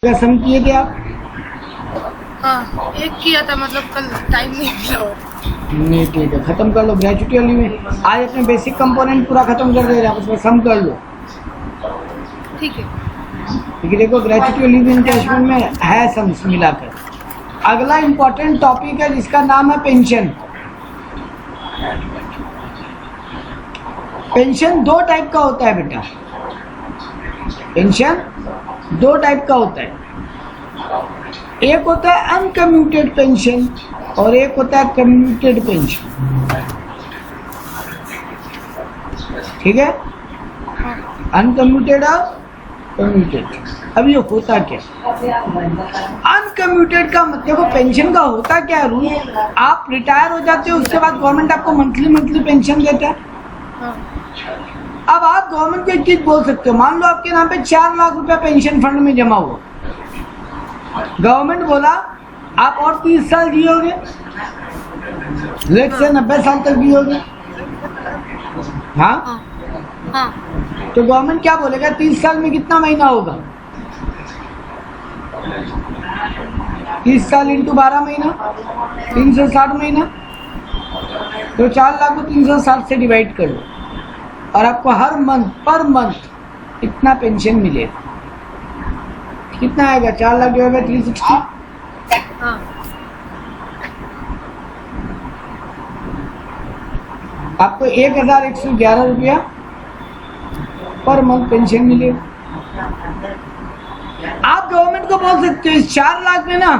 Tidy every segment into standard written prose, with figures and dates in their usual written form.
सम किए थे आप? हाँ, एक किया था, मतलब कल टाइम नहीं मिला और नहीं, ठीक है, खत्म कर लो ग्रेचुटी वाली में। आज अपने बेसिक कंपोनेंट पूरा खत्म कर दे, आप उसमें सम कर लो। ठीक है। क्योंकि देखो ग्रेचुटी वाली में इनकैशमेंट में है सम्स मिलाकर। अगला इम्पोर्टेंट टॉपिक है जिसका नाम है पेंशन। पेंशन दो टाइप का होता है बेटा। पेंशन दो टाइप का होता है, एक होता है अनकम्यूटेड पेंशन और एक होता है कम्यूटेड पेंशन। ठीक है, अनकम्यूटेड और कम्यूटेड। अब ये होता क्या? अनकम्यूटेड का मतलब देखो पेंशन का होता क्या है रूल। आप रिटायर हो जाते हो, उसके बाद गवर्नमेंट आपको मंथली पेंशन देता है। हाँ, अब आप गवर्नमेंट को एक चीज बोल सकते हो, मान लो आपके नाम पे 4 लाख रुपया पेंशन फंड में जमा हुआ। गवर्नमेंट बोला आप और 30 साल जियोगे, लेट से 90 साल तक जियोगे। हाँ, हाँ, हाँ, तो गवर्नमेंट क्या बोलेगा 30 साल में कितना महीना होगा? 30 साल इंटू 12 महीना 360 महीना। तो 4 लाख को 360 से डिवाइड कर लो और आपको हर मंथ पर मंथ इतना पेंशन मिलेगा। कितना आएगा? 4 लाख डिवाइड बाय 360। हाँ, आपको 1111 रुपया पर मंथ पेंशन मिलेगा। आप गवर्नमेंट को बोल सकते हो इस 4 लाख में ना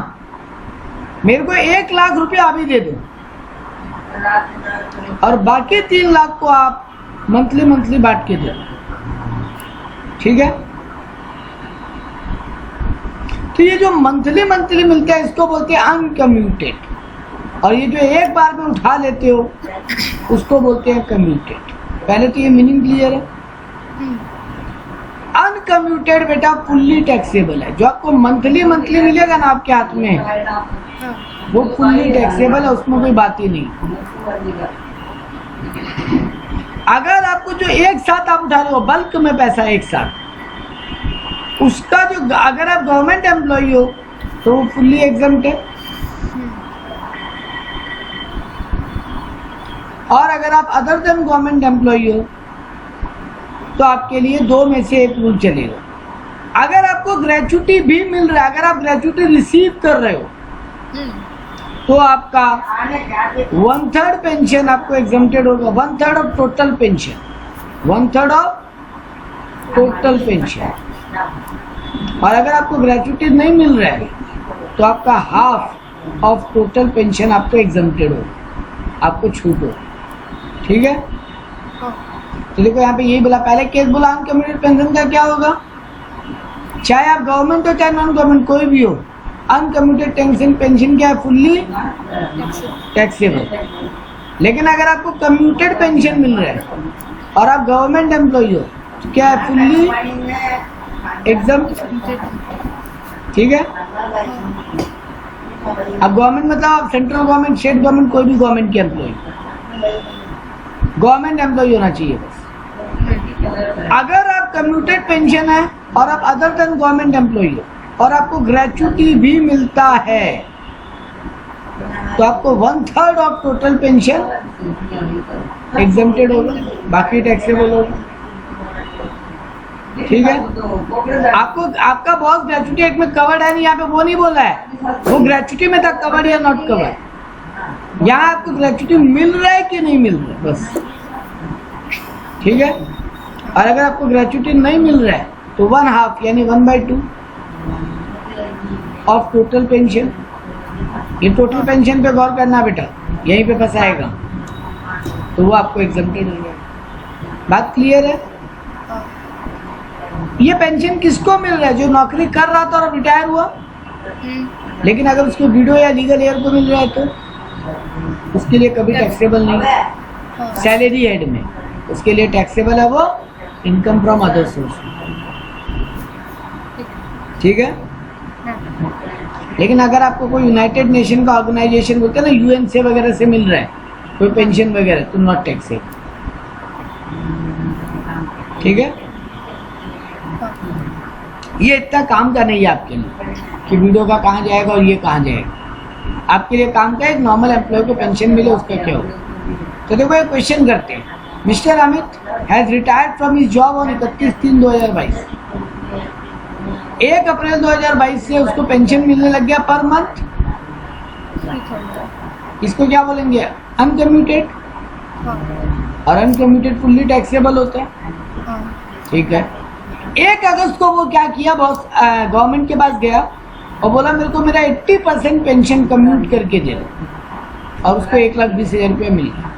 मेरे को 1 लाख रुपया अभी दे दो और बाकी 3 लाख को आप मंथली बांट के दो। ठीक है, तो ये जो मंथली मिलता है इसको बोलते हैं अनकम्यूटेड, और ये जो एक बार में उठा लेते हो उसको बोलते हैं कम्यूटेड। पहले तो ये मीनिंग क्लियर है। अनकम्यूटेड बेटा फुल्ली टैक्सेबल है। जो आपको मंथली मिलेगा ना आपके हाथ में, हाँ, वो फुल्ली टैक्सेबल है, उसमें कोई बात ही नहीं। अगर आपको जो एक साथ आप उठा रहे हो बल्क में पैसा एक साथ, उसका जो अगर आप गवर्नमेंट एम्प्लॉई हो तो वो फुल्ली एग्जम्प्ट है, और अगर आप अदर देन गवर्नमेंट एम्प्लॉई हो तो आपके लिए 2 में से एक रूल चलेगा। अगर आपको ग्रेचुटी भी मिल रहा है, अगर आप ग्रेचुटी रिसीव कर रहे हो तो आपका 1/3 पेंशन आपको एग्जम्प्टेड होगा। 1/3 of total pension, 1/3 of total pension. और अगर आपको ग्रेचुटी नहीं मिल रहा है तो आपका हाफ ऑफ टोटल पेंशन आपको एग्जम्प्टेड होगा, आपको छूट हो। ठीक है, हाँ, तो देखो यहाँ पे यही बोला, पहले केस बोला अनकम्यूटेड पेंशन का क्या होगा, चाहे आप गवर्नमेंट हो चाहे नॉन गवर्नमेंट कोई भी हो, अनकम्यूटेड पेंशन क्या है? Fully taxable. लेकिन अगर आपको कम्यूटेड पेंशन मिल रहा है और आप गवर्नमेंट एम्प्लॉई हो तो क्या है? Fully exempt. ठीक है, अब गवर्नमेंट मतलब आप सेंट्रल गवर्नमेंट, स्टेट गवर्नमेंट, कोई भी गवर्नमेंट के एम्प्लॉई, गवर्नमेंट एम्प्लॉई होना चाहिए बस। अगर आप कम्यूटेड पेंशन है और आप अदर देन गवर्नमेंट एम्प्लॉई हो और आपको ग्रेचुटी भी मिलता है तो आपको 1/3 ऑफ टोटल पेंशन एग्जम्प्टेड होगा, बाकी टैक्सेबल होगा। ठीक है, आपको आपका बॉस ग्रेचुटी एक्ट में कवर्ड है नहीं, यहाँ पे वो नहीं बोला है, वो ग्रेचुटी में था कवर्ड या नॉट कवर्ड। यहाँ आपको ग्रेचुटी मिल रहा है कि नहीं मिल रहा है बस। ठीक है, और अगर आपको ग्रेचुटी नहीं मिल रहा है तो 1/2 यानी 1/2 ऑफ टोटल पेंशन। ये टोटल पेंशन पे गौर करना बेटा, यहीं पे फंसाएगा तो वो आपको एग्जम्प्टेड हो जाएगा। बात क्लियर है? ये पेंशन किसको मिल रहा है? जो नौकरी कर रहा था और रिटायर हुआ, लेकिन अगर उसको वीडियो या लीगल एयर को मिल रहा है तो उसके लिए कभी टैक्सेबल नहीं है। सैलरी हेड में उसके लिए टैक्सेबल है वो इनकम फ्रॉम अदर सोर्स। ठीक है, लेकिन अगर आपको कोई यूनाइटेड नेशन का ऑर्गेनाइजेशन बोलते हैं ना, यूएन से वगैरह से मिल रहा है कोई पेंशन वगैरह तो नॉट टैक्सेबल। ठीक है, ये इतना काम का नहीं है आपके लिए कि वीडियो का कहाँ जाएगा और ये कहाँ जाएगा। आपके लिए काम का एक नॉर्मल एम्प्लॉय को पेंशन मिले उसका क्या होगा। तो देखो एक क्वेश्चन करते हैं। Mister Amit has retired from his job on 31/3/2022। 1 अप्रैल 2022 से उसको पेंशन मिलने लग गया पर मंथ। इसको क्या बोलेंगे? अनकम्यूटेड। और अनकम्यूटेड फुल्ली टैक्सेबल होता है। ठीक है। 1 अगस्त को वो क्या किया, बॉस गवर्नमेंट के पास गया और बोला मेरे को मेरा 80% पेंशन कम्यूट करके दे दो, और उसको 1,20,000 रुपया मिल गया।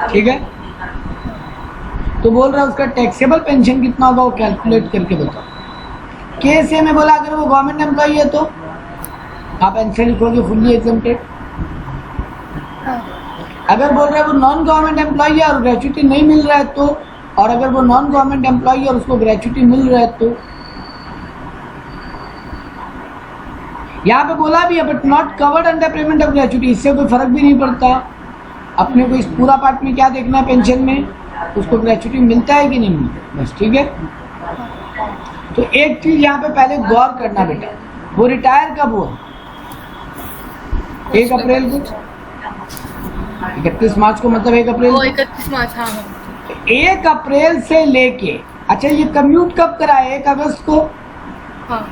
ठीक है। तो बोल रहा है उसका टैक्सेबल पेंशन कितना होगा वो कैलकुलेट करके बताओ। केस में बोला अगर वो गवर्नमेंट एम्प्लॉई है तो आप आंसर लिखोगे फुल्ली एग्जम्प्टेड। अगर बोल रहे हैं वो नॉन गवर्नमेंट एम्प्लॉई है और ग्रेचुटी नहीं मिल रहा है तो, और अगर वो नॉन गवर्नमेंट एम्प्लॉई है और उसको ग्रेचुटी मिल रहा है तो, यहाँ पे बोला भी है but not covered under payment of gratuity. इससे कोई फर्क भी नहीं पड़ता। अपने को इस पूरा पार्ट में क्या देखना है, पेंशन में उसको ग्रेचुटी मिलता है कि नहीं मिलता, बस। ठीक है। तो एक चीज यहाँ पे पहले गौर करना बेटा, वो रिटायर कब हुआ? 1 अप्रैल को। 31 मार्च को, मतलब 1 अप्रैल को। 31 मार्च। हाँ। 1 अप्रैल से लेके, अच्छा ये कम्यूट कब करा है? 1 अगस्त को। हाँ।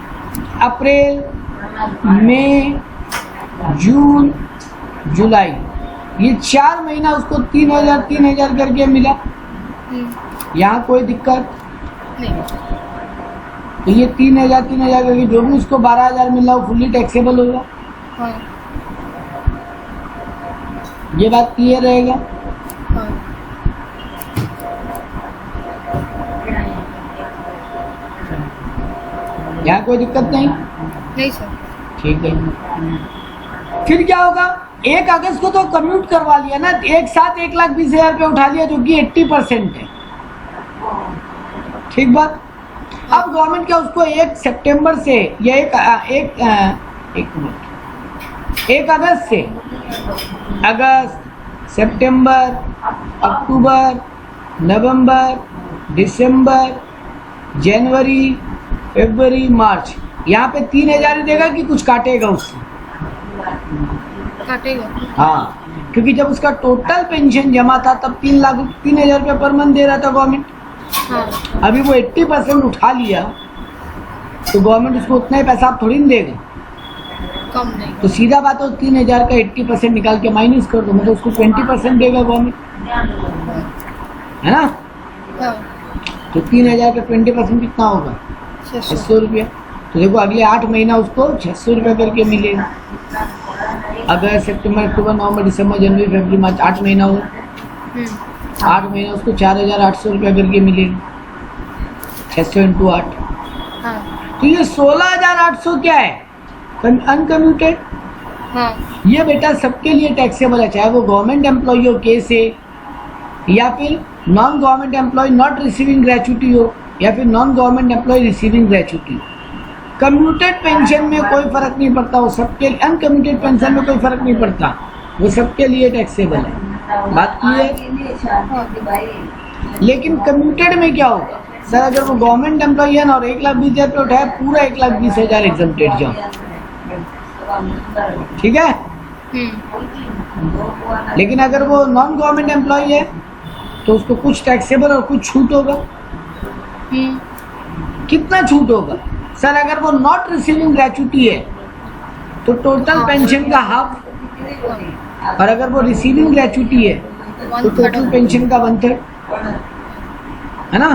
अप्रैल, मई, जून, जुलाई, ये 4 महीना उसको 3,000 करके मिला। यहाँ कोई दिक्कत नहीं। तो ये 3,000 करके जो भी उसको 12,000 मिला वो फुल्ली टैक्सेबल होगा। हाँ। ये बात क्लियर रहेगा। हाँ। यहाँ कोई दिक्कत नहीं। नहीं सर। ठीक है। फिर क्या होगा? 1 अगस्त को तो कम्यूट करवा लिया ना, एक साथ 1,20,000 रुपये उठा लिया जो कि 80% है। ठीक बात। अब गवर्नमेंट क्या उसको 1 सितंबर से या 1 अगस्त से, अगस्त, सितंबर, अक्टूबर, नवंबर, दिसंबर, जनवरी, फरवरी, मार्च, यहाँ पे 3,000 ही देगा कि कुछ काटेगा उससे? काटेगा। हाँ, क्योंकि जब उसका टोटल पेंशन जमा था तब 3,000 रुपये पर मंथ दे रहा था गवर्नमेंट। हाँ। अभी वो 80% उठा लिया तो गवर्नमेंट उसको उतना ही पैसा आप थोड़ी नहीं देगा। कम नहीं। तो सीधा बात है 3,000 का 80% निकाल के माइनस कर दो, मतलब उसको 20% देगा गवर्नमेंट, है ना। हाँ। तो 3,000 का 20% कितना होगा? 600 रुपया। तो देखो अगले 8 महीना उसको 600 रुपया करके मिलेगा। अगस्त, सितंबर, अक्टूबर, नवंबर, दिसंबर, जनवरी, फरवरी, मार्च, 8 महीना हुआ। 8 महीना उसको 4,800 रुपया करके मिलेगा। 600 × 8। हाँ। तो ये 16,800 क्या है? अनकम्यूटेड। हाँ। ये बेटा सबके लिए टैक्सेबल है, चाहे वो गवर्नमेंट एम्प्लॉय हो केस है, या फिर non government employ not receiving gratuity हो, या फिर non government employ receiving gratuity. Commuted pension में कोई फर्क नहीं पड़ता, वो सबके, अनकम्यूटेड पेंशन में कोई फर्क नहीं पड़ता, वो सबके लिए टैक्सेबल है। बात क्लियर? लेकिन कम्यूटेड में क्या होगा? सर अगर वो गवर्नमेंट एम्प्लॉय है ना और 1,20,000 रुपये उठाए, पूरा 1,20,000 एग्जम्प्टेड जाओ। ठीक है। लेकिन अगर वो नॉन गवर्नमेंट एम्प्लॉय है तो उसको कुछ टैक्सेबल और कुछ छूट होगा। कितना छूट होगा? सर अगर वो नॉट रिसीविंग ग्रेचुटी है तो टोटल पेंशन का हाफ, और अगर वो रिसीविंग ग्रेचुटी है तो टोटल पेंशन का 1/3, है ना।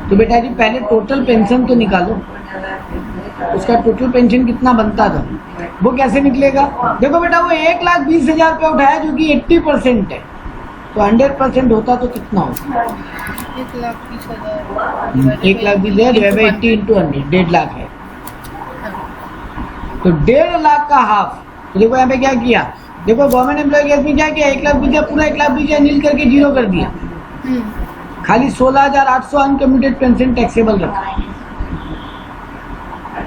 तो बेटा जी पहले टोटल पेंशन तो निकालो, उसका टोटल पेंशन कितना बनता था वो कैसे निकलेगा? देखो बेटा वो 1,20,000 रुपये उठाया जो कि 80% है, तो 100% होता तो कितना होता? 1,20,000। 1,20,000 80 × 100, 1.5 लाख है। तो 1.5 लाख का हाफ। तो देखो यहाँ पे क्या किया, देखो गवर्नमेंट एम्प्लॉय केस में क्या किया, 1,20,000 पूरा 1,20,000 नील करके 0 कर दिया, खाली 16,800 अनकम्यूटेड पेंशन टैक्सेबल रखा।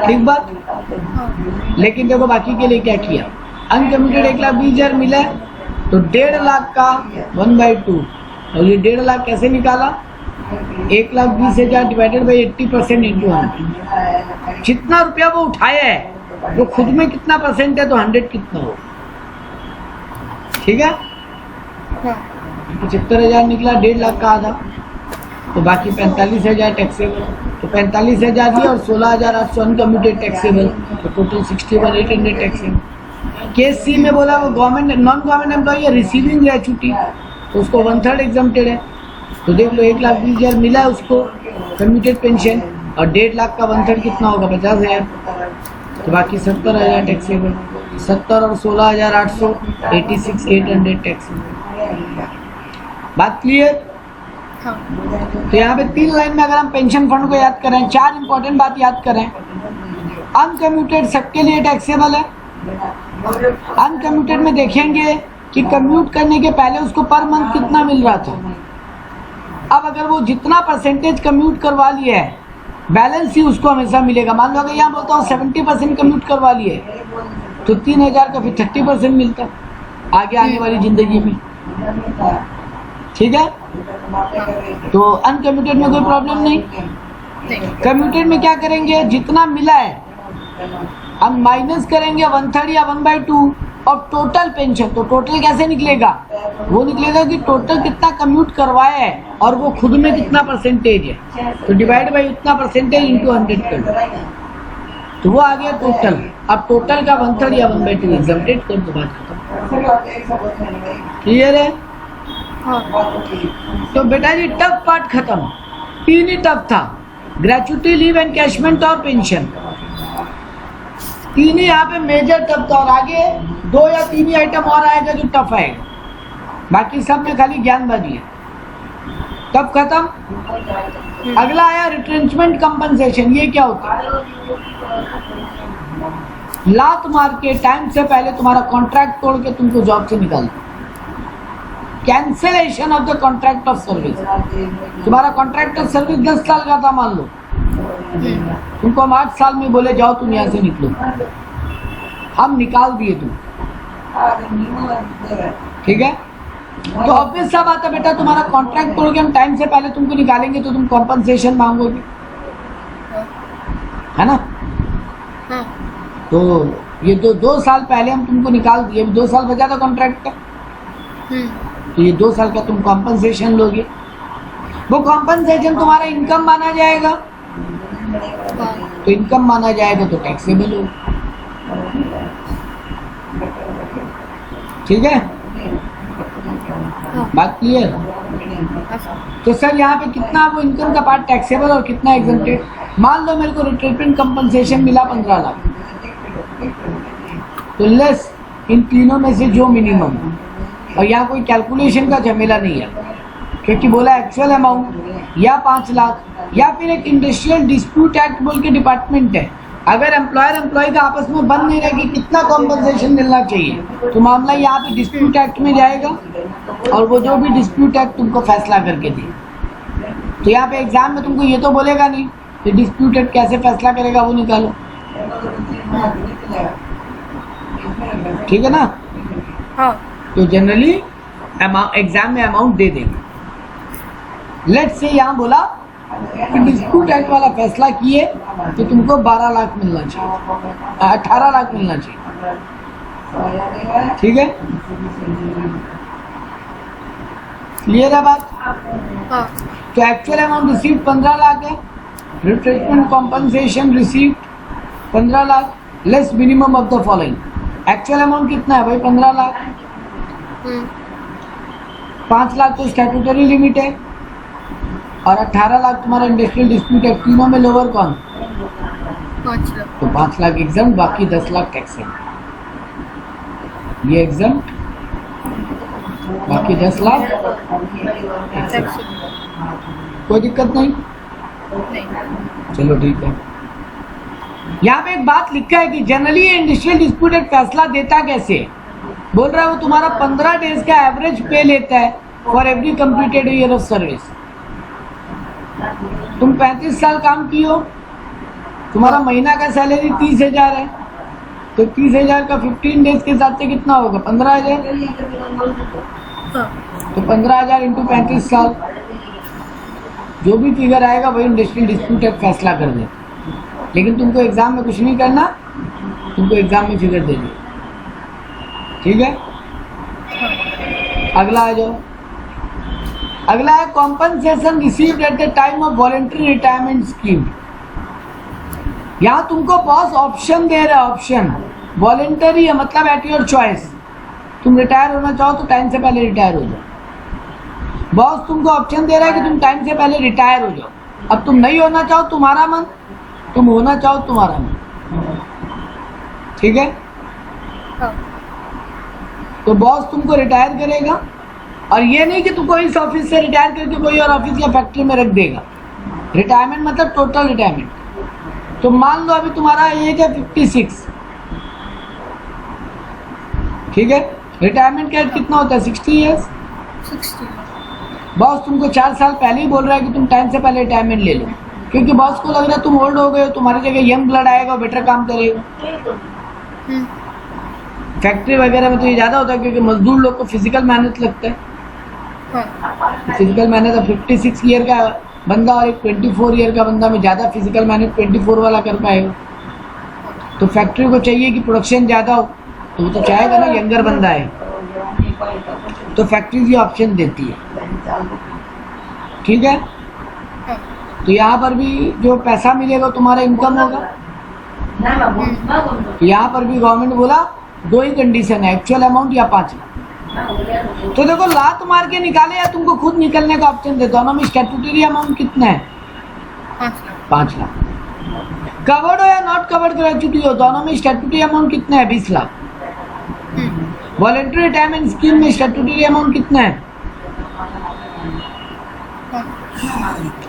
ठीक बात। लेकिन देखो बाकी के लिए क्या किया, अनकम्यूटेड 1,20,000 मिला तो 1.5 लाख का 1/2, और ये 1.5 लाख कैसे निकाला? 1,20,000 डिवाइडेड बाई 80% इंटू 100। जितना रुपया वो उठाया है वो खुद में कितना परसेंट है तो 100 कितना हो, ठीक है। हाँ 75,000 निकला, 1.5 लाख का आधा, तो बाकी 45,000 टैक्सेबल, तो 45,000 दिया और 16,800 अनकम्यूटेड टैक्सेबल, तो टोटल 61,800 टैक्सेबल। केस सी में बोला वो गवर्नमेंट नॉन गवर्नमेंट एम्प्लॉई है रिसीविंग ग्रेचुटी, तो उसको 1/3 एग्जम्प्टेड है, तो देख लो 1,20,000 मिला है उसको कम्यूटेड पेंशन, और 1.5 लाख का 1/3 कितना होगा 50,000, तो बाकी 70,000 टैक्सेबल, 70 और 16,800 86,800 टैक्सेबल। बात क्लियर। हाँ तो यहाँ पे 3 लाइन में अगर हम पेंशन फंड को याद करें, 4 इंपॉर्टेंट बात याद करें। अनकम्यूटेड सबके लिए टैक्सेबल है। अनकम्यूटेड में देखेंगे कि कम्यूट करने के पहले उसको पर मंथ कितना मिल रहा था। अब अगर वो जितना परसेंटेज कम्यूट करवा लिया है बैलेंस ही उसको हमेशा मिलेगा। मान लो अगर यहाँ बोलता हूँ 70% कम्यूट करवा लिए तो 3,000 का फिर 30% मिलता आगे आने वाली जिंदगी में, ठीक है। तो अनकम्यूटेड में कोई प्रॉब्लम नहीं। कम्यूटेड में क्या करेंगे, जितना मिला है हम माइनस करेंगे 1/3 या 1/2 और टोटल पेंशन। तो टोटल कैसे निकलेगा, वो निकलेगा कि टोटल कितना कम्यूट करवाया है और वो खुद में कितना परसेंटेज है, तो डिवाइड बाई उतना परसेंटेज इंटू 100 कर दो, तो वो आ गया टोटल। अब टोटल का 1/3 या 1/2 एग्जम्प्टेड कर दो, बात खत्म। क्लियर है। हाँ तो बेटा जी टफ पार्ट खत्म। 3 ही टफ था, ग्रेचुटी, लीव, एनकैशमेंट और पेंशन। 3 ही यहाँ पे मेजर टफ था, और आगे 2 या 3 ही आइटम और आएगा जो टफ आएगा, बाकी सब में खाली ज्ञानबाजी है। टफ खत्म। अगला आया रिट्रेंचमेंट कंपनसेशन। ये क्या होता है, लात मार के टाइम से पहले तुम्हारा कॉन्ट्रैक्ट तोड़ के तुमको जॉब से निकाल दो। Cancellation of the contract of service. तुम्हारा कॉन्ट्रैक्ट ऑफ सर्विस 10 साल का था मान लो, तुमको हम 8 साल में बोले जाओ तुम यहाँ से निकलो, हम निकाल दिए तुम, ठीक है। तो ऑब्वियस सा बात है बेटा, तुम्हारा कॉन्ट्रैक्ट तोड़ के हम टाइम से पहले तुमको निकालेंगे तो तुम कॉम्पनसेशन मांगोगे, है ना। हाँ तो ये 2 साल पहले हम तुमको निकाल दिए, 2 साल बचा था कॉन्ट्रैक्ट का, तो ये 2 साल का तुम कॉम्पनसेशन लोगे। वो कॉम्पनसेशन तुम्हारा इनकम माना जाएगा, तो इनकम माना जाएगा तो टैक्सेबल हो, ठीक है। बात क्लियर। तो सर यहाँ पे कितना वो इनकम का पार्ट टैक्सेबल और कितना एग्जम्प्टेड। मान लो मेरे को रिट्रीटमेंट कंपनसेशन मिला 15 लाख, तो लेस इन तीनों में से जो मिनिमम, और यहाँ कोई कैलकुलेशन का झमेला नहीं है, क्योंकि बोला एक्चुअल अमाउंट या 5 लाख या फिर एक इंडस्ट्रियल डिस्प्यूट एक्ट बोल के डिपार्टमेंट है। अगर एम्प्लॉयर एम्प्लॉय का आपस में बन नहीं रहा कि कितना कॉम्पनसेशन मिलना चाहिए, तो मामला यहाँ पे डिस्प्यूट एक्ट में जाएगा, और वो जो भी डिस्प्यूट एक्ट तुमको फैसला करके दे। तो यहाँ पे एग्जाम में तुमको ये तो बोलेगा नहीं कि डिस्प्यूट एक्ट कैसे फैसला करेगा, वो निकालो, ठीक है ना। हाँ तो जनरली एग्जाम में अमाउंट दे देंगे। लेट्स से यहाँ बोला कि डिस्प्यूट एक्ट वाला फैसला किए तो तुमको 12 लाख मिलना चाहिए, 18 लाख मिलना चाहिए, ठीक है। क्लियर है बात। हाँ तो एक्चुअल अमाउंट रिसीव 15 लाख है, retrenchment compensation receive 15 lakh, less minimum of the following. Actual amount कितना है भाई 15 लाख, 5 लाख तो स्टैट्यूटरी लिमिट है, और 18 लाख तुम्हारा इंडस्ट्रियल डिस्प्यूट है। तीनों में लोअर कौन, 5 लाख, तो 5 लाख एग्जाम, बाकी 10 लाख टैक्स है। ये एग्जाम, बाकी 10 लाख टैक्स कोई दिक्कत नहीं, नहीं। चलो ठीक है। यहाँ पे एक बात लिखा है कि जनरली इंडस्ट्रियल डिस्प्यूट एक फैसला देता कैसे, बोल रहा है वो तुम्हारा 15 डेज का एवरेज पे लेता है for every completed year of service. तुम 35 साल काम की हो, तुम्हारा महीना का सैलरी 30,000 है, तो 30,000 का 15 डेज के हिसाब से कितना होगा 15,000, हाँ तो 15,000 इंटू 35 साल जो भी फिगर आएगा वही इंडस्ट्रियल डिस्प्यूट एक्ट फैसला कर दे। लेकिन तुमको एग्जाम में कुछ नहीं करना, तुमको एग्जाम में फिगर देनी। ठीक है, अगला आ जाओ। अगला है compensation received at the time of voluntary retirement scheme. यहाँ तुमको बॉस ऑप्शन दे रहा है, ऑप्शन वॉलंटरी है मतलब एट योर चॉइस। तुम रिटायर होना चाहो तो टाइम से पहले रिटायर हो जाओ। बॉस तुमको ऑप्शन दे रहा है कि तुम टाइम से पहले रिटायर हो जाओ। अब तुम नहीं होना चाहो तुम्हारा मन, तुम होना चाहो तुम्हारा मन। ठीक है, तो बॉस तुमको रिटायर करेगा, और ये नहीं कि तुमको इस ऑफिस से रिटायर करके कोई और ऑफिस या फैक्ट्री में रख देगा। रिटायरमेंट मतलब टोटल रिटायरमेंट। तो मान लो अभी तुम्हारा एज है 56, ठीक है, रिटायरमेंट का कितना होता है 60 ईयर्स। 60। बॉस तुमको 4 साल पहले ही बोल रहा है कि तुम टाइम से पहले रिटायरमेंट ले लो, क्योंकि बॉस को लग रहा है तुम ओल्ड हो गए हो, तुम्हारी जगह यंग ब्लड आएगा, बेटर काम करेगा। फैक्ट्री वगैरह में तो ये ज़्यादा होता है क्योंकि मजदूर लोग को फिजिकल मेहनत लगता है। फिजिकल मेहनत 56 ईयर का बंदा और एक 24 ईयर का बंदा में ज़्यादा फिजिकल मेहनत 24 वाला कर पाएगा। तो फैक्ट्री को चाहिए कि प्रोडक्शन ज़्यादा हो, तो वो तो चाहेगा ना यंगर बंदा है। तो फैक्ट्री ये ऑप्शन देती है। ठीक है, तो यहाँ पर भी जो पैसा मिलेगा तुम्हारा इनकम होगा। यहाँ पर भी गवर्नमेंट बोला 2 ही कंडीशन है, एक्चुअल अमाउंट या 5 लाख। तो देखो लात मार के निकाले या तुमको खुद निकलने का ऑप्शन दे। दोनों में स्टैट्यूटरी अमाउंट कितना है 5 लाख। कवर्ड हो या नॉट कवर्ड ग्रेच्युटी हो, दोनों में स्टैट्यूटरी अमाउंट कितना है 20 लाख। वॉलंटरी रिटायरमेंट स्कीम में स्टैट्यूटरी अमाउंट कितना है,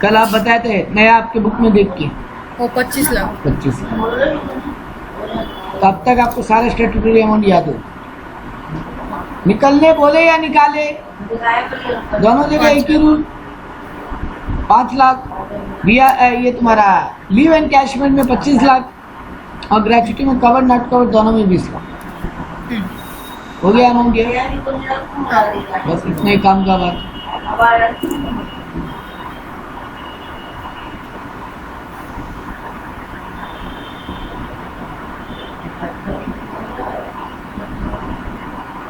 कल आप बताए थे नया आपके बुक में देख के वो 25 लाख। 25 लाख। तो अब तक आपको सारा स्टैट्यूटरी अमाउंट याद हो। निकलने बोले या निकाले, दोनों जगह एक ही रूल। 5 लाख ये तुम्हारा लीव एंड कैशमेंट में 25 लाख, और ग्रेच्युटी में कवर नॉट कवर दोनों में 20 लाख। हो गया अमाउंट ये, बस इतना ही काम का बात।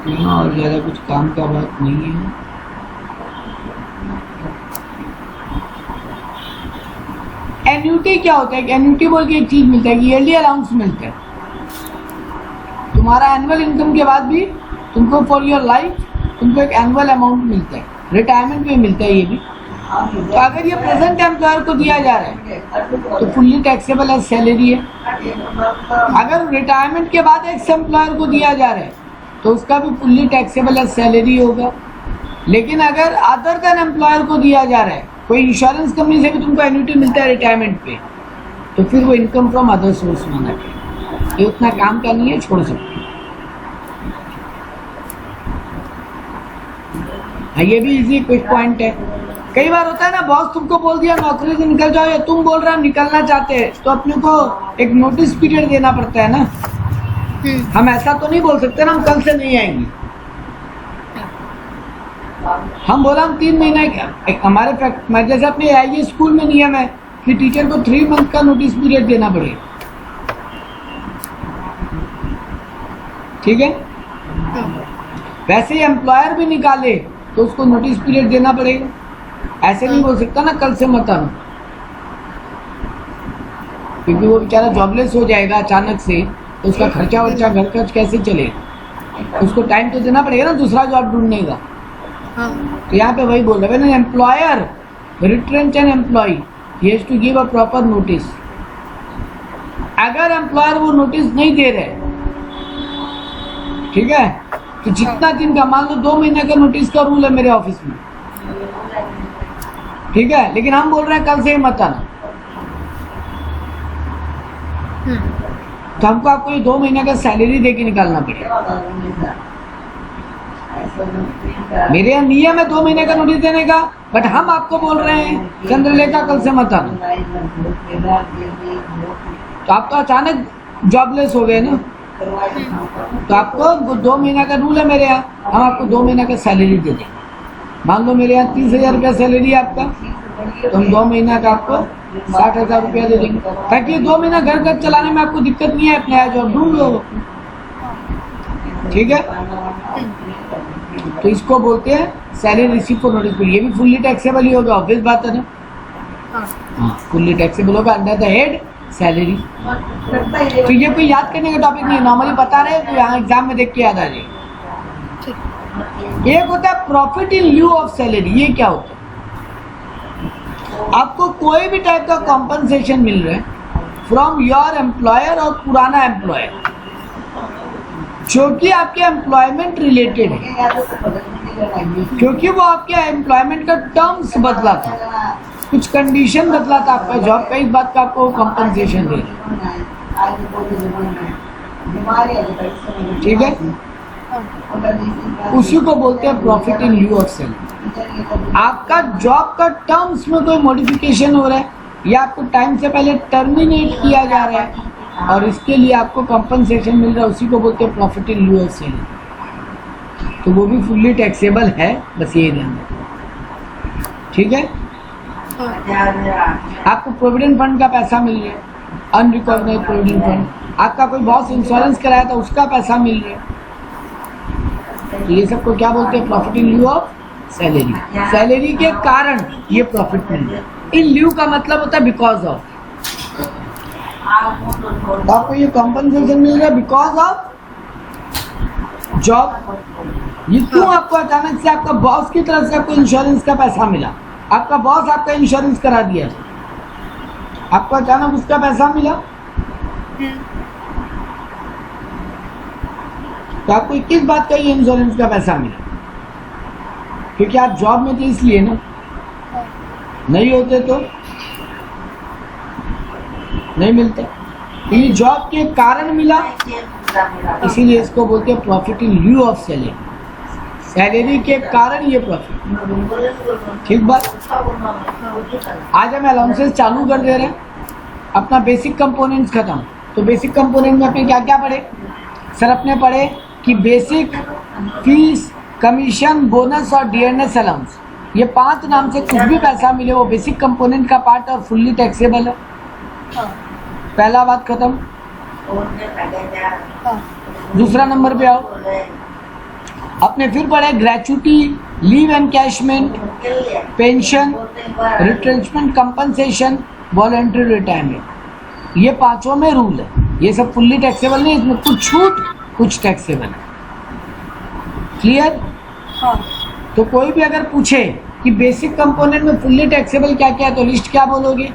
यहाँ और ज़्यादा कुछ काम का बात नहीं है। एन्यूटी क्या होता है? एन्यूटी बोल के एक चीज मिलता है, ईयरली अलाउंस मिलता है। तुम्हारा एनुअल इनकम के बाद भी तुमको फॉर योर लाइफ तुमको एक एनुअल अमाउंट मिलता है। रिटायरमेंट में मिलता है ये भी। तो अगर ये प्रेजेंट एम्प्लॉयर को दिया जा रहा है तो फुल्ली टैक्सेबल एज सैलरी है। अगर रिटायरमेंट के बाद एक्स एम्प्लॉयर को दिया जा रहा है तो उसका भी फुल्ली टैक्सेबल एज सैलरी होगा। लेकिन अगर अदर देन एम्प्लॉयर को दिया जा रहा है, कोई इंश्योरेंस कंपनी से भी तुमको एन्युटी मिलता है रिटायरमेंट पे, तो फिर वो इनकम फ्रॉम अदर सोर्स माना गया। ये उतना काम का नहीं है, छोड़ सकते। ये भी इजी क्विक पॉइंट है। कई बार होता है ना, बॉस तुमको बोल दिया नौकरी से निकल जाओ, या तुम बोल रहे हो निकलना चाहते हैं, तो अपने को एक नोटिस पीरियड देना पड़ता है ना। हम ऐसा तो नहीं बोल सकते ना हम कल से नहीं आएंगे। हम बोला हम 3 महीने हमारे जैसे अपने आईए स्कूल में नियम है कि टीचर को 3 मंथ का नोटिस पीरियड देना पड़ेगा। ठीक है, वैसे ही एम्प्लॉयर भी निकाले तो उसको नोटिस पीरियड देना पड़ेगा। ऐसे नहीं बोल सकता ना कल से मत आना, क्योंकि वो बेचारा जॉबलेस हो जाएगा अचानक से, तो उसका खर्चा वर्चा घर खर्च कैसे चलेगा। उसको टाइम तो देना पड़ेगा ना दूसरा जॉब ढूंढने का। तो यहाँ पे वही बोल रहे हैं, employer retrench an employ he has to give a proper notice. अगर एम्प्लॉयर वो नोटिस नहीं दे रहे, ठीक है, तो जितना दिन का, मान लो 2 महीने का नोटिस का रूल है मेरे ऑफिस में, ठीक है, लेकिन हम बोल रहे हैं कल से ही मत आना, तो हमको आपको ये 2 महीने का सैलरी दे के निकालना पड़ेगा। मेरे यहाँ नियम है 2 महीने का नोटिस देने का, बट हम आपको बोल रहे हैं चंद्रलेखा कल से मत आना, तो आप तो अचानक जॉबलेस हो गए ना। तो आपको 2 महीने का रूल है मेरे यहाँ, हम आपको 2 महीने का सैलरी दे देंगे। मान लो मेरे यहाँ 30,000 रुपया सैलरी है आपका, तो हम 2 महीना का आपको 60,000 रुपया दे देंगे, ताकि 2 महीना घर घर चलाने में आपको दिक्कत नहीं है, अपने जॉब ढूंढ लो। ठीक है, तो इसको बोलते हैं salary receive for notice period. ये भी फुल्ली टैक्सेबल ही होगा, ऑब्वियस बात है ना। हाँ, फुल्ली टैक्सेबल होगा अंडर द हेड सैलरी। तो ये कोई याद करने का टॉपिक नहीं है, नॉर्मली बता रहे हैं तो यहाँ एग्जाम में देख के याद आ जाएगा। एक होता है profit in lieu of salary. ये क्या होता है? आपको कोई भी टाइप का कॉम्पनसेशन मिल रहा है फ्रॉम योर एम्प्लॉयर और पुराना एम्प्लॉयर, जो कि आपके एम्प्लॉयमेंट रिलेटेड है, क्योंकि वो आपके एम्प्लॉयमेंट का टर्म्स बदला था, कुछ कंडीशन बदला था आपका जॉब का, इस बात का आपको कॉम्पनसेशन दे। ठीक है, उसी को बोलते हैं profit in lieu of salary. आपका जॉब का टर्म्स में कोई मॉडिफिकेशन हो रहा है या आपको टाइम से पहले टर्मिनेट किया जा रहा है और इसके लिए आपको कॉम्पनसेशन मिल रहा है, उसी को बोलते हैं profit in lieu of salary. तो वो भी फुल्ली टैक्सेबल है, बस ये ध्यान रखना। ठीक है, आपको प्रोविडेंट फंड का पैसा मिल रहा है, अनरिकॉग्नाइज्ड प्रोविडेंट फंड, आपका कोई बॉस इंश्योरेंस कराया था उसका पैसा मिल रहा है, तो ये सबको क्या बोलते हैं? Profit in lieu of salary. Salary के कारण ये प्रॉफिट मिल रहा है। इन ल्यू का मतलब होता है बिकॉज ऑफ। तो आपको ये कॉम्पनसेशन मिल रहा है बिकॉज ऑफ जॉब। ये क्यों? आपको अचानक से आपका बॉस की तरफ से आपको इंश्योरेंस का पैसा मिला, आपका बॉस आपका इंश्योरेंस करा दिया, आपको अचानक उसका पैसा मिला, तो आपको किस बात का ये इंश्योरेंस का पैसा मिला? क्योंकि आप जॉब में थे इसलिए ना, नहीं होते तो नहीं मिलता। तो ये जॉब के कारण मिला, इसीलिए इसको बोलते हैं profit in lieu of salary. Salary के कारण ये प्रॉफिट। ठीक बात। आज हम अलाउंसेस चालू कर दे रहे हैं, अपना बेसिक कंपोनेंट्स खत्म। तो बेसिक कंपोनेंट में अपने क्या क्या पढ़े? सर अपने पढ़े कि बेसिक, फीस, कमीशन, बोनस और डियरनेस अलाउंस, ये 5 नाम से कुछ भी पैसा मिले वो बेसिक कंपोनेंट का पार्ट और फुल्ली टैक्सेबल है। पहला बात खत्म। दूसरा नंबर पे आओ, अपने फिर पढ़े gratuity, leave encashment, pension, retrenchment compensation, voluntary retirement. ये 5 में रूल है। ये सब फुल्ली टैक्सेबल नहीं, इसमें कुछ छूट कुछ टैक्सेबल है। क्लियर? हाँ। तो कोई भी अगर पूछे कि बेसिक कंपोनेंट में फुल्ली टैक्सेबल क्या क्या है, तो लिस्ट क्या बोलोगे?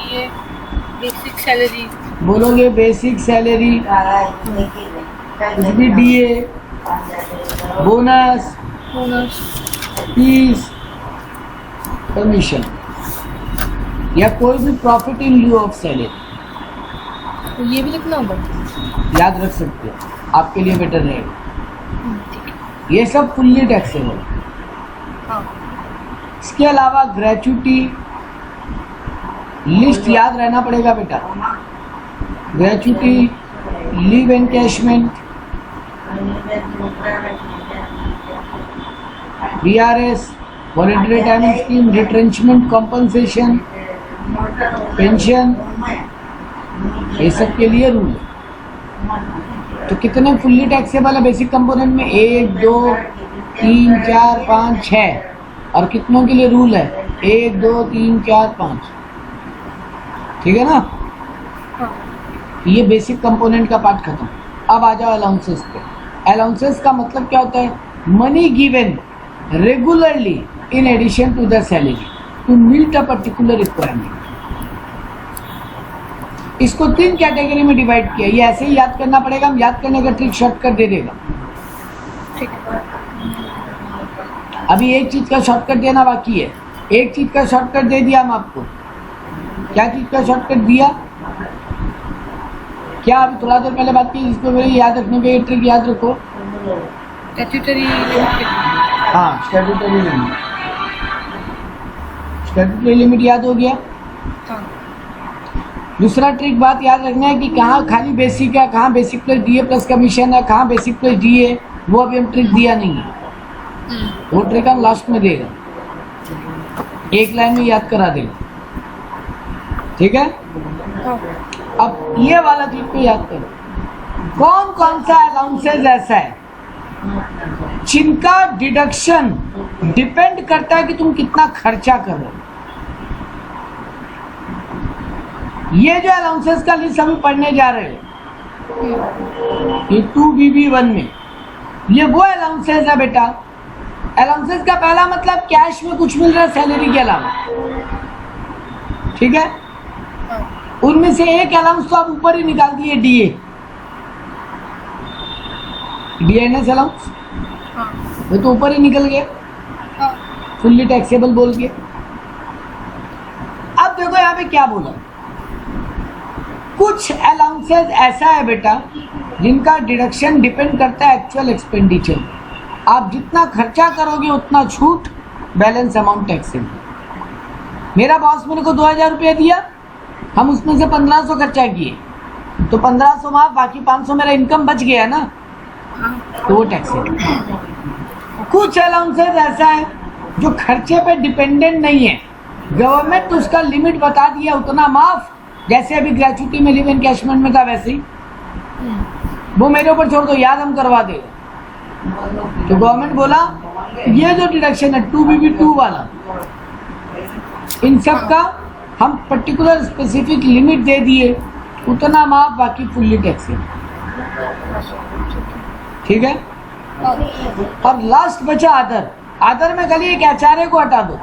ये बेसिक सैलरी बोलोगे, basic salary, DA, bonus, fees, commission, या कोई भी profit in lieu of salary. तो ये भी लिखना होगा? याद रख सकते हो, आपके लिए बेटर रहेगा। ये सब फुल्ली टैक्सेबल। हाँ। इसके अलावा ग्रेचुटी लिस्ट याद रहना पड़ेगा बेटा। Gratuity, leave encashment, BRS, voluntary retirement scheme, retrenchment compensation, pension, ये सब के लिए रूल है। तो कितने फुल्ली टैक्सेबल है बेसिक कंपोनेंट में? 1, 2, 3, 4, 5, 6। और कितनों के लिए रूल है? 1, 2, 3, 4, 5। ठीक है ना? हाँ। ये बेसिक कंपोनेंट का पार्ट खत्म। अब आ जाओ अलाउंसेस पे। अलाउंसेस का मतलब क्या होता है? Money given regularly in addition to the salary to meet a particular requirement. इसको 3 कैटेगरी में डिवाइड किया। ये ऐसे ही याद करना पड़ेगा, हम याद करने का ट्रिक शॉर्टकट दे देगा। ठीक है। अभी एक चीज का शॉर्टकट देना बाकी है। एक चीज का शॉर्टकट दे दिया हम आपको। क्या चीज का शॉर्टकट दिया? क्या अभी थोड़ा देर पहले बात की, इसको मेरे याद रखने के ट्रिक याद रखो। Statutory limit. हाँ, स्टैट्यूटरी लिमिट। स्टैट्यूटरी लिमिट याद हो गया। हाँ। दूसरा ट्रिक बात याद रखना है कि कहाँ खाली बेसिक है, कहाँ basic plus DA plus commission है, कहाँ बेसिक प्लस डीए, वो अभी हम ट्रिक दिया नहीं है। वो ट्रिक हम लास्ट में देगा, एक लाइन में याद करा देगा, ठीक है। हाँ। अब ये वाला चीज को याद करो, कौन कौन सा अलाउंसेस ऐसा है जिनका डिडक्शन डिपेंड करता है कि तुम कितना खर्चा कर रहे हो। ये जो अलाउंसेस का लिस्ट हम पढ़ने जा रहे हो, ये 2BB1 में ये वो अलाउंसेस है बेटा। अलाउंसेस का पहला मतलब कैश में कुछ मिल रहा है सैलरी के अलावा, ठीक है। उनमें से एक अलाउंस तो आप ऊपर ही निकाल दिए, DANS अलाउंस, वो तो ऊपर ही निकल गया, फुल्ली टैक्सेबल बोल के। अब देखो यहाँ पे क्या बोला, कुछ अलाउंसेस ऐसा है बेटा जिनका डिडक्शन डिपेंड करता है एक्चुअल एक्सपेंडिचर। आप जितना खर्चा करोगे उतना छूट, बैलेंस अमाउंट टैक्सेबल। मेरा बॉस मेरे को 2000 रुपया दिया, हम उसमें से 1500 खर्चा किए, तो 1500 माफ, बाकी 500 मेरा इनकम बच गया ना, तो वो टैक्सेबल। कुछ अलाउंसेस ऐसा है जो खर्चे पे डिपेंडेंट नहीं है, गवर्नमेंट उसका लिमिट बता दिया उतना माफ, जैसे अभी ग्रेचुटी में लिव एनकैशमेंट में था वैसे ही, वो मेरे ऊपर छोड़ दो, याद हम करवा देगा। तो गवर्नमेंट बोला ये जो डिडक्शन है 2BB2 वाला, इन सब का हम पर्टिकुलर स्पेसिफिक लिमिट दे दिए, उतना माफ, बाकी फुल्ली टैक्सेबल, ठीक है। और लास्ट बचा अदर। अदर में खाली एक HRA को हटा दो,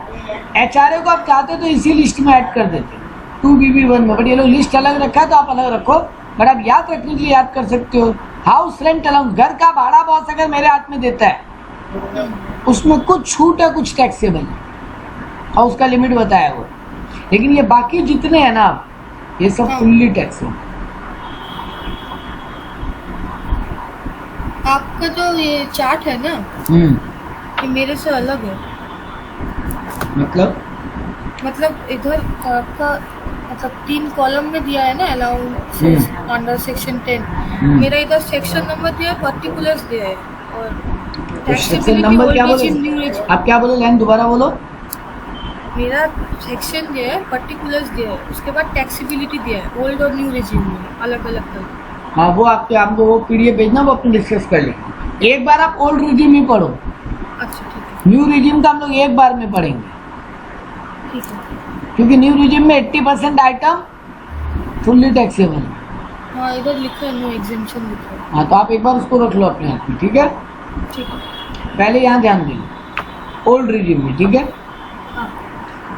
HRA को आप चाहते तो इसी लिस्ट में ऐड कर देते 2BB1 में, बट ये लोग लिस्ट अलग रखा है तो आप अलग रखो, बट आप याद रखने के लिए याद कर सकते हो। हाउस रेंट अलाउंस, घर का भाड़ा बॉस अगर मेरे हाथ में देता है, उसमें कुछ छूट है, कुछ टैक्सेबल है, और उसका लिमिट बताया हुआ, लेकिन ये बाकी जितने हैं ना, ये सब फुल्ली टैक्सेबल। आपका जो ये चार्ट है ना, ये मेरे से अलग है। मतलब इधर आपका मतलब 3 कॉलम में दिया है ना अलाउंसेस अंडर सेक्शन 10, मेरा इधर सेक्शन नंबर दिया है, पर्टिकुलर्स दिया है, और सेक्शन नंबर क्या बोले आप, क्या बोले, लाइन दोबारा बोलो। मेरा सेक्शन दिया है, पर्टिकुलर्स दिया है, उसके बाद टैक्सेबिलिटी दिया है, ओल्ड और न्यू रेजिम में अलग अलग कर। हाँ, वो आपको वो PDF भेजना, वो अपने डिस्कस कर लेंगे। एक बार आप ओल्ड रिजिम ही पढ़ो, अच्छा ठीक है। न्यू रिजिम का हम लोग एक बार में पढ़ेंगे, ठीक है, क्योंकि न्यू रिजिम में 80% आइटम फुल्ली टैक्सेबल है। हाँ इधर लिखा है नो एग्जेम्पशन लिखा है। हाँ, तो आप एक बार उसको रख लो अपने हाथ में, ठीक है। ठीक है, पहले यहाँ ध्यान देंगे ओल्ड रिजिम में, ठीक है। हाँ।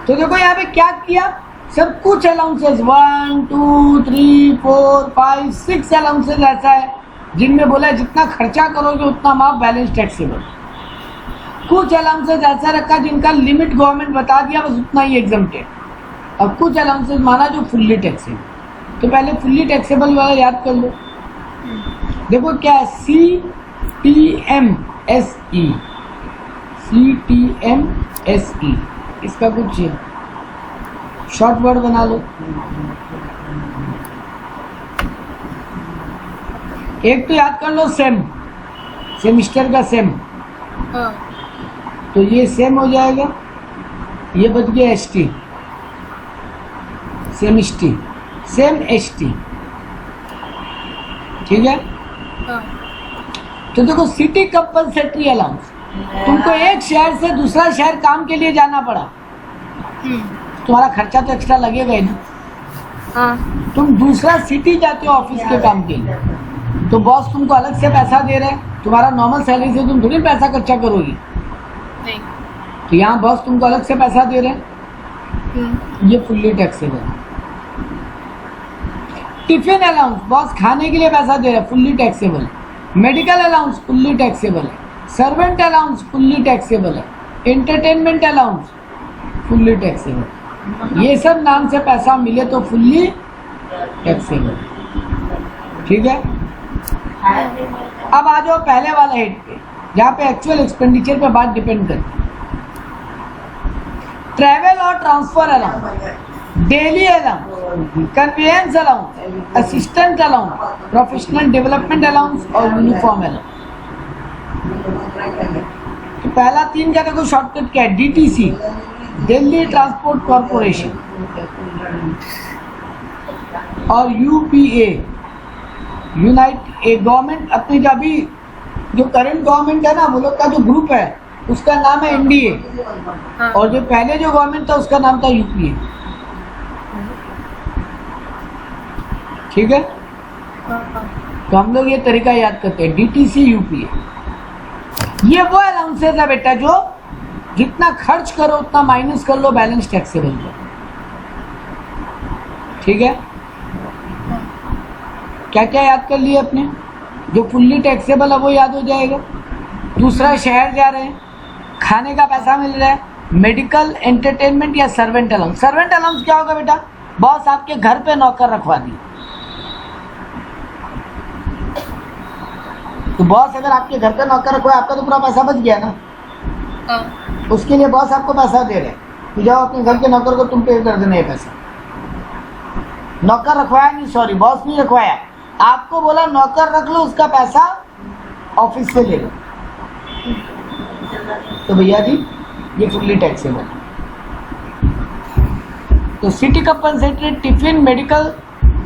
तो देखो यहाँ पे क्या किया, सब कुछ अलाउंसेस 1 2 3 4 5 6 अलाउंसेस ऐसा है जिनमें बोला जितना खर्चा करोगे उतना माफ, बैलेंस टैक्सेबल। कुछ अलाउंसेस ऐसा रखा जिनका लिमिट गवर्नमेंट बता दिया, बस उतना ही एग्जम्प्टेड। और कुछ अलाउंसेस माना जो फुल्ली टैक्सेबल। तो पहले फुल्ली टैक्सेबल वाला याद कर लो। देखो क्या है, CTMSE, इसका कुछ शॉर्ट वर्ड बना लो। एक तो याद कर लो सेम, सेमिस्टर का सेम, हाँ। तो ये सेम हो जाएगा, ये बच गया ST, सेमिस्टी, सेम ST, ठीक है। हाँ। तो देखो सिटी कंपल्सरी अलाउंस, तुमको एक शहर से दूसरा शहर काम के लिए जाना पड़ा, तुम्हारा खर्चा तो एक्स्ट्रा लगेगा ही ना। हाँ। तुम दूसरा सिटी जाते हो ऑफिस के काम के लिए, तो बॉस तुमको अलग से पैसा दे रहे हैं, तुम्हारा नॉर्मल सैलरी से तुम थोड़ी पैसा खर्चा करोगी, नहीं। तो यहाँ बॉस तुमको अलग से पैसा दे रहे हैं, ये फुल्ली टैक्सेबल है। टिफिन अलाउंस, बॉस खाने के लिए पैसा दे रहा है, fully taxable. Medical allowance fully taxable है। सर्वेंट अलाउंस फुल्ली टैक्सेबल है। Entertainment allowance fully taxable. ये सब नाम से पैसा मिले तो फुल्ली टैक्सेबल, ठीक है। अब आ जाओ पहले वाला हेड पे, जहाँ पे एक्चुअल एक्सपेंडिचर पे बात डिपेंड करती है। ट्रैवल और transfer allowance, daily allowance, convince allowance, assistant allowance, professional development allowance और यूनिफॉर्म अलाउंस। तो पहला 3 का देखो शॉर्टकट क्या है, DTC, दिल्ली ट्रांसपोर्ट कॉरपोरेशन, और UPA, यूनाइट गवर्नमेंट, अपनी जो अभी जो करंट गवर्नमेंट है ना, वो लोग का जो ग्रुप है उसका नाम है NDA, हाँ। और जो पहले जो गवर्नमेंट था उसका नाम था UPA। ठीक है, तो हम लोग ये तरीका याद करते हैं, DTC UPA। ये वो अलाउंसेस है बेटा जो जितना खर्च करो उतना माइनस कर लो, बैलेंस टैक्सेबल है। ठीक है, क्या क्या याद कर लिए अपने? जो फुल्ली टैक्सेबल है वो याद हो जाएगा। दूसरा, शहर जा रहे हैं, खाने का पैसा मिल रहा है, मेडिकल, एंटरटेनमेंट या सर्वेंट अलाउंस। सर्वेंट अलाउंस क्या होगा बेटा? बॉस आपके घर पे नौकर रखवा दिए, तो बॉस अगर आपके घर पे नौकर रखवाए, आपका तो पूरा पैसा बच गया ना। हाँ। उसके लिए बॉस आपको पैसा दे रहे हैं, तो जाओ अपने घर के नौकर को तुम पे कर देना ये पैसा। नौकर रखवाया नहीं, सॉरी बॉस नहीं रखवाया, आपको बोला नौकर रख लो, उसका पैसा ऑफिस से ले लो, तो भैया जी ये फुल्ली टैक्सेबल। तो सिटी कंपनसेटेड, टिफिन, मेडिकल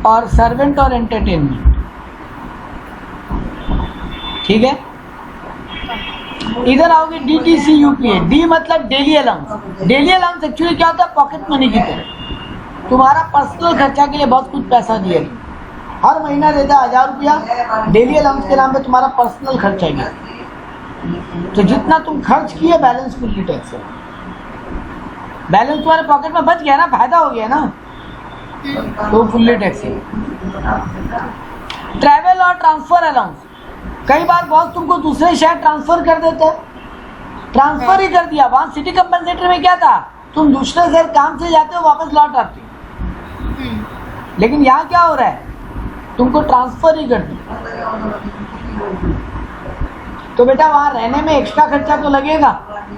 और सर्वेंट और एंटरटेनमेंट। ठीक है, इधर आओगे DTC UPA। डी मतलब daily allowance. Daily allowance actually क्या होता है? पॉकेट मनी की तरह, तुम्हारा पर्सनल खर्चा के लिए बहुत कुछ पैसा दिया, हर महीना देता है 1000 रुपया डेली अलाउंस के नाम पे, तुम्हारा पर्सनल खर्चा गया। तो जितना तुम खर्च किए बैलेंस फुल्ली टैक्स है, बैलेंस तुम्हारे पॉकेट में बच गया ना, फायदा हो गया ना, तो फुल्ली टैक्स है। ट्रैवल और ट्रांसफर अलाउंस, कई बार बॉस तुमको दूसरे शहर ट्रांसफर कर देते हैं, ट्रांसफर ही कर दिया। वहां सिटी कंपनसेटर में क्या था, तुम दूसरे शहर काम से जाते हो, वापस लौट आते हो, लेकिन यहाँ क्या हो रहा है, तुमको ट्रांसफर ही कर दिया। तो बेटा वहां रहने में एक्स्ट्रा खर्चा तो लगेगा।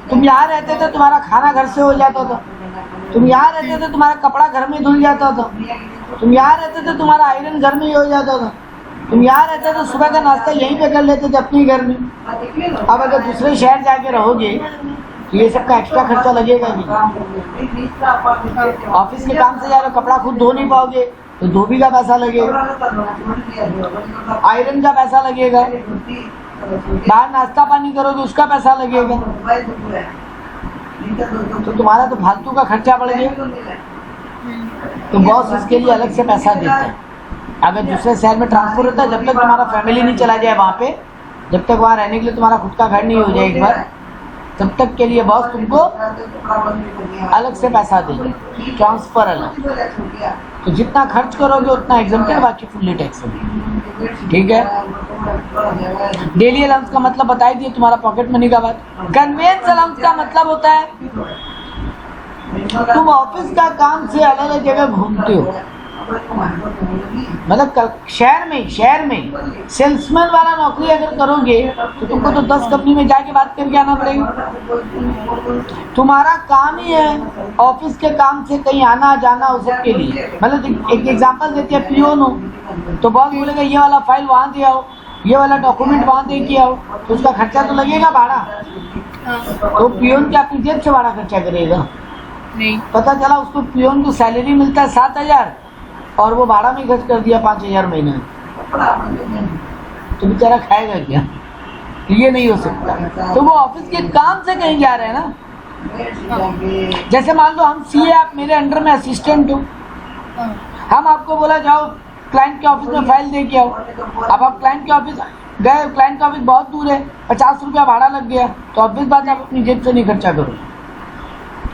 तुम यहाँ रहते थे, तुम्हारा खाना घर से हो जाता था, तुम यहाँ रहते थे, तुम्हारा कपड़ा घर में धुल जाता था, तुम यहाँ रहते थे, तुम्हारा आयरन घर में ही हो जाता था, तुम यहाँ रहते थे, सुबह का नाश्ता यहीं पे कर लेते थे अपने घर में। अब अगर दूसरे शहर जाके रहोगे तो ये सब का एक्स्ट्रा खर्चा लगेगा नहीं। ऑफिस के काम से जा रहे हो, कपड़ा खुद धो नहीं पाओगे तो धोबी का पैसा लगेगा, आयरन का पैसा लगेगा, बाहर नाश्ता पानी करोगे उसका पैसा लगेगा, तो तुम्हारा तो फालतू का खर्चा बढ़ गया। तो बॉस इसके लिए अलग से पैसा देता है। अगर दूसरे शहर में ट्रांसफर होता है, जब तक तुम्हारा फैमिली नहीं चला जाए वहाँ पे, जब तक वहाँ रहने के लिए तुम्हारा खुद का घर नहीं हो जाए एक बार, तब तक के लिए बॉस तुमको अलग से पैसा देगा, ट्रांसफर अलग। तो जितना खर्च करोगे उतना एग्जम्प्टेड, बाकी फुल्ली टैक्सेबल। ठीक है, डेली अलाउंस का मतलब बताई दिए, तुम्हारा पॉकेट मनी का बात। कन्वेंस अलाउंस का मतलब होता है तुम ऑफिस का काम से अलग अलग जगह घूमते हो, मतलब शहर में सेल्समैन वाला नौकरी अगर करोगे तो तुमको तो 10 कंपनी में जाके बात करके आना पड़ेगा। तुम्हारा काम ही है ऑफिस के काम से कहीं आना जाना उस सब के लिए। मतलब एक एग्जांपल देते हैं, पियोन हो तो बॉस बोलेगा ये वाला फाइल वहाँ दे आओ, ये वाला डॉक्यूमेंट वहाँ दे के आओ, तो उसका खर्चा तो लगेगा भाड़ा। तो पियोन क्या अपनी जेब से भाड़ा खर्चा करेगा? नहीं। पता चला उसको पियोन को सैलरी मिलता है 7000 और वो भाड़ा में खर्च कर दिया 5000 महीने, तो बेचारा खाएगा क्या? ये नहीं हो सकता। तो वो ऑफिस के काम से कहीं जा रहे हैं ना। जैसे मान लो हम सीए, आप मेरे अंडर में असिस्टेंट हो, हम आपको बोला जाओ क्लाइंट के ऑफिस में फाइल दे के आओ। अब आप क्लाइंट के ऑफिस गए, क्लाइंट का ऑफिस बहुत दूर है, 50 रुपया भाड़ा लग गया, तो ऑफिस बात आप अपनी जेब से नहीं खर्चा करो।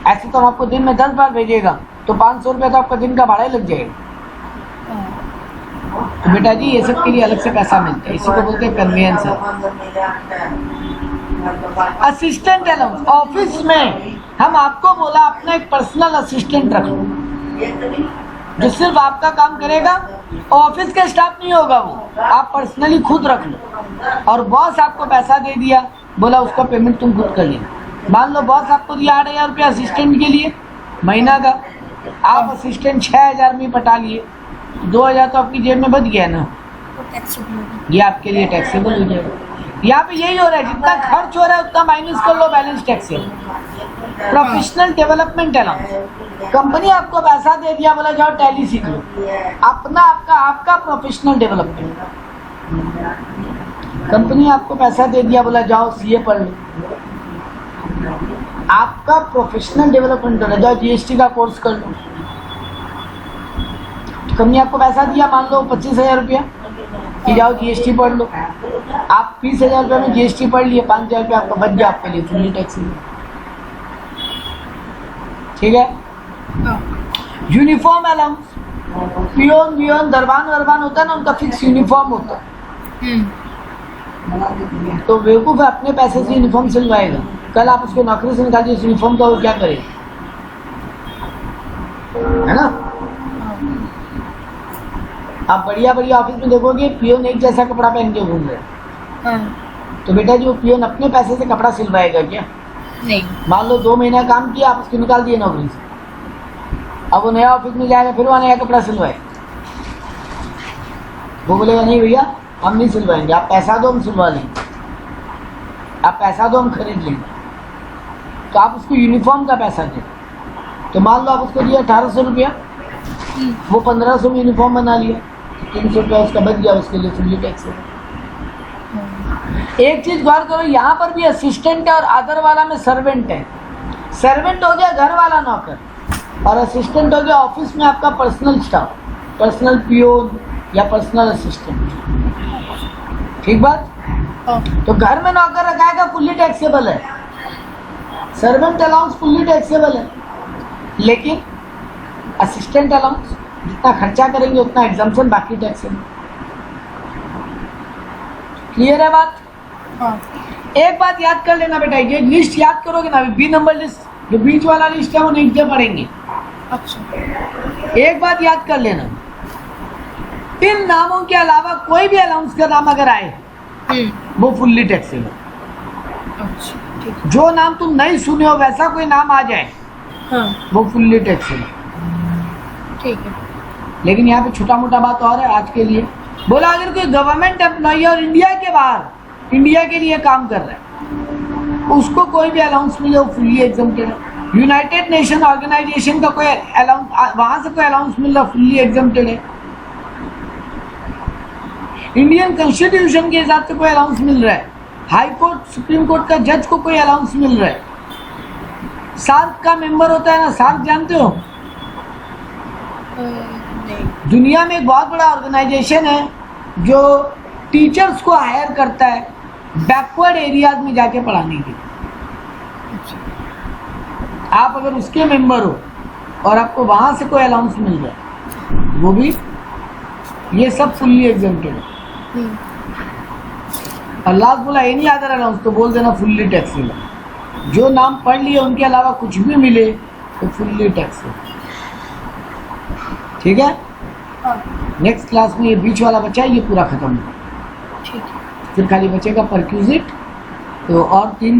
ऐसे तो हम आपको दिन में 10 बार भेजेगा तो 500 रुपया तो आपका दिन का भाड़ा ही लग जाएगा। तो बेटा जी ये सब के लिए अलग से पैसा मिलता है, इसी को बोलते हैं कन्वेंस। असिस्टेंट अलाउंस, ऑफिस में हम आपको बोला अपना एक पर्सनल असिस्टेंट रख लो जो सिर्फ आपका काम करेगा, ऑफिस का स्टाफ नहीं होगा, वो आप पर्सनली खुद रख लो। और बॉस आपको पैसा दे दिया, बोला उसका पेमेंट तुम खुद कर लेना। मान लो बॉस आपको दिया 8000 रुपया असिस्टेंट के लिए महीना का, आप असिस्टेंट 6000 में पटा लिए, 2000 तो आपकी जेब में बच गया ना, ये आपके लिए टैक्सेबल हो जाएगा। यहाँ पे यही हो रहा है, जितना खर्च हो रहा है उतना माइनस कर लो बैलेंस टैक्स से। प्रोफेशनल डेवलपमेंट अलाउंस, कंपनी आपको पैसा दे दिया, बोला जाओ टैली सीख लो, अपना आपका प्रोफेशनल डेवलपमेंट। कंपनी आपको पैसा दे दिया, बोला जाओ सीए पढ़ लो, आपका प्रोफेशनल डेवलपमेंट हो रहा है, जाओ जीएसटी का कोर्स कर लो। कंपनी आपको पैसा दिया, मान लो 25,000 रुपया, कि जाओ जीएसटी पढ़ लो, आप 20,000 रुपये में जीएसटी पढ़ लिए, 5,000 रुपया आपका बच गया, आपके लिए फुल्ली टैक्स। ठीक है। यूनिफॉर्म अलाउंस, पियोन वियोन दरबान होता है ना, उनका फिक्स यूनिफॉर्म होता है, तो बेवकूफ़ अपने पैसे से यूनिफॉर्म सिलवाएगा, कल आप उसको नौकरी से निकाल दिए उस यूनिफॉर्म का, वो क्या करेगा, है ना। आप बढ़िया ऑफिस में देखोगे पियोन एक जैसा कपड़ा पहन के घूम रहे हैं, तो बेटा जी वो पियोन अपने पैसे से कपड़ा सिलवाएगा क्या? नहीं। मान लो 2 महीना काम किया, आप उसको निकाल दिए नौकरी से, अब वो नया ऑफिस में जाएगा, फिर वो नया कपड़ा सिलवाए, वो बोलेगा नहीं भैया हम नहीं सिलवाएंगे, आप पैसा दो हम सिलवा लेंगे, आप पैसा दो हम खरीद लेंगे। तो आप उसको यूनिफॉर्म का पैसा दें, तो मान लो आप उसको दिया 1,800 रुपया, वो 1,500 में यूनिफॉर्म बना लिया, 300 रुपया उसका बच गया, उसके लिए फुल्ली टैक्स है। एक चीज गौर करो, यहाँ पर भी असिस्टेंट है और अदर वाला में सर्वेंट है। सर्वेंट हो गया घर वाला नौकर, और असिस्टेंट हो गया ऑफिस में आपका पर्सनल स्टाफ, पर्सनल पियोन या पर्सनल असिस्टेंट। ठीक बात। तो घर में नौकर रखाएगा फुल्ली टैक्सेबल है, सर्वेंट अलाउंस फुल्ली टैक्सेबल है, लेकिन असिस्टेंट अलाउंस जितना खर्चा करेंगे उतना एग्जम्पशन, बाकी टैक्स है। क्लियर है बात? एक बात याद कर लेना बेटा, ये लिस्ट याद करोगे ना, बी नंबर लिस्ट, जो बीच वाला लिस्ट है वो नेक्स्ट डे पढ़ेंगे। अच्छा, एक बात याद कर लेना, इन नामों के अलावा कोई भी अलाउंस का नाम अगर आए वो फुल्ली टैक्सेबल। अच्छा, जो नाम तुम नहीं सुने हो वैसा कोई नाम आ जाए, वो फुल्ली टैक्सेबल। ठीक है। लेकिन यहाँ पे छोटा मोटा बात और है आज के लिए, बोला अगर कोई गवर्नमेंट एम्प्लॉई और इंडिया के बाहर, इंडिया के लिए काम कर रहा है, उसको कोई भी अलाउंस मिले वो फुल्ली एग्जम्प्टेड है। यूनाइटेड नेशन ऑर्गेनाइजेशन का कोई अलाउंस, वहां से कोई अलाउंस मिल रहा, फुल्ली एग्जम्प्टेड है। इंडियन कॉन्स्टिट्यूशन के हिसाब से कोई अलाउंस मिल रहा है, हाई कोर्ट सुप्रीम कोर्ट का जज को कोई अलाउंस मिल रहा है, सार्क का मेंबर होता है ना, सार्क जानते हो? दुनिया में एक बहुत बड़ा ऑर्गेनाइजेशन है जो टीचर्स को हायर करता है बैकवर्ड एरियाज में जाके पढ़ाने के लिए। आप अगर उसके मेंबर हो और आपको वहां से कोई अलाउंस मिल रहा है, वो भी, ये सब फुल्ली एग्जम्प्टेड है। अल्लाह बोला एनी अदर अलाउंस, तो बोल देना फुल्ली टैक्सेबल। जो नाम पढ़ लिए उनके अलावा कुछ भी मिले तो फुल्ली टैक्सेबल। ठीक है। नेक्स्ट क्लास में ये बीच वाला बचा है, ये पूरा खत्म होगा। ठीक है। फिर खाली बचेगा परक्यूजिट, तो और 3